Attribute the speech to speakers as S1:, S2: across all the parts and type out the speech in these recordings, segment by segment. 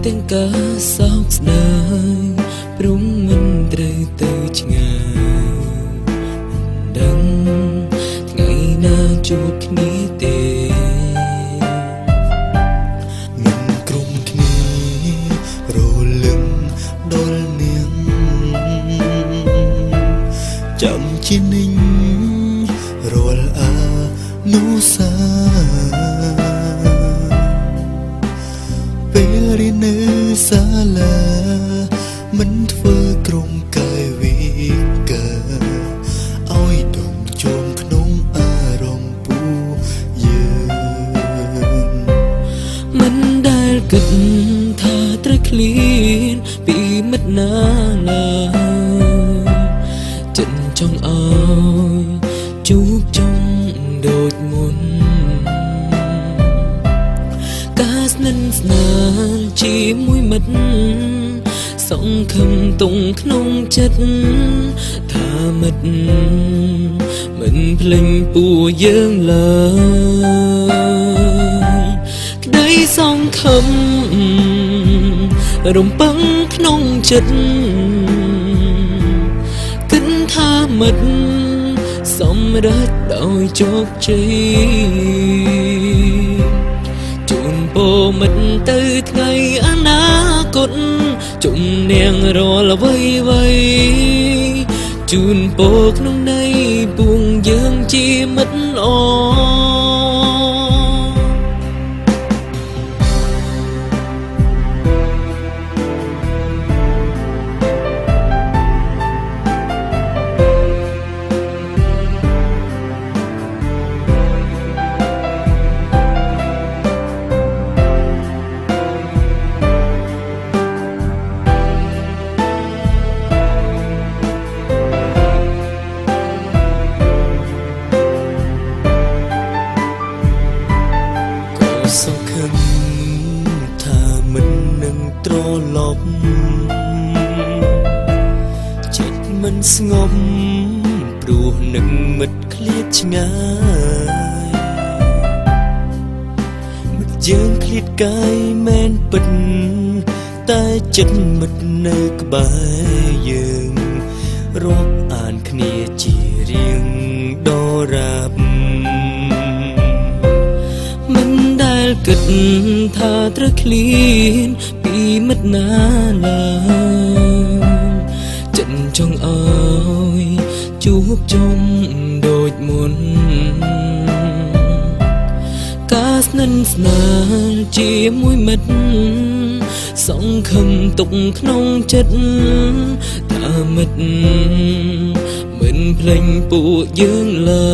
S1: ទាំងការសោកស្ដាយព្រមមិនត្រូវទៅឆ្ងាយដឹងថ្ងៃណាជួបគ្នាទេមិនក្រុមគ្នារលឹងដល់នាងចាំជានិញរាល់អានុសាពេលរៀននៅសាលាមិនធ្វើក្រុមកាយវិការឲ្យដងជុំក្នុងអារម្មណ៍ពូយើងមិនដែលគិតថាត្រូវឃ្លានពីមិត្តណាឡើយចិត្តចង់ឲ្យជួបជុំដូចមុនការស្និទ្ធស្នាលជាមួយមិត្តសង្ឃឹមទុំក្នុងចិត្តថាមិត្តមិនភ្លេចពួរយើងឡើយក្តីសង្ឃឹមរំពឹងក្នុងចិត្តគិតថាមិត្តសម្រេចដោយជោគជ័យជូនពរមិត្តទៅថ្ងៃអនាគតជំនាញរាល់អ្វីជូនពរក្នុងន័យពួងយើងជាមិត្តល្អសង្ឃឹមថាមិននឹងត្រឡប់ចិត្តមិនស្ងប់ព្រោះនឹងមិត្តឃ្លាតឆ្ងាយមិត្តយើងឃ្លាតកាយមែនពិតតែចិត្តមិត្តនៅក្បែរយើងរាប់អានគ្នាជារៀងដរាបគិតថាត្រូវឃ្លានពីមិត្តណាឡើយចិត្តចង់ឲ្យជួបជុំដូចមុនការស្និទ្ធស្នាលជាមួយមិត្តសង្ឃឹមទុកក្នុងចិត្តថាមិត្តមិនភ្លេចពួកយើងឡើ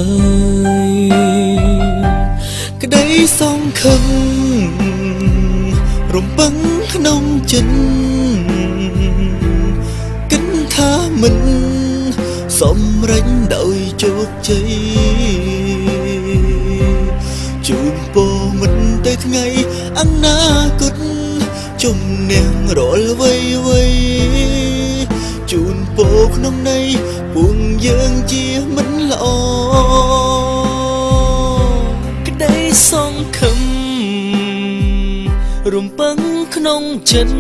S1: យក្តីសង្ឃឹមរំពឹងក្នុងចិត្តគិតថាមិនសម្រេចដោយជោគជ័យជូនពរមិត្តទៅថ្ងៃអនាគតជំនះរាល់អ្វីជូនពរក្នុងន័យពួកយើងជាមិត្តល្អសង្ឃឹមរំពឹងក្នុងចិត្ត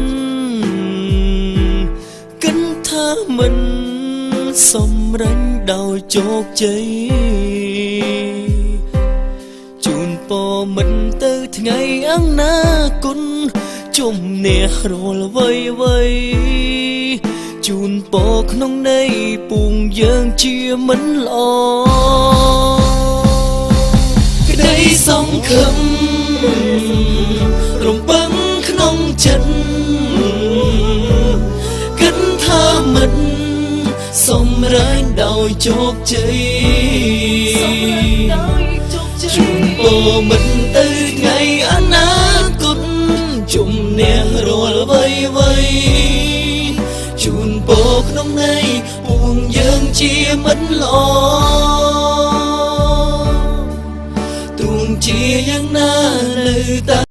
S1: គិតថាមិនសម្រេចដោយជោគជ័យជូនពរមិត្តទៅថ្ងៃអនាគតជំនះរាល់អ្វីជូនពរក្នុងន័យពួងយើងជាមិត្តល្អក្តីសង្ឃឹមរំពឹងក្នុងចិត្តគិតថាមិត្តសម្រេចដោយជោគជ័យជូនពរមិត្តទៅថ្ងៃអនាគតជំនះរាល់អ្វីជូនពរក្នុងន័យពួងយើងជាមិត្តល្អជាយ៉ាងណានៅតែ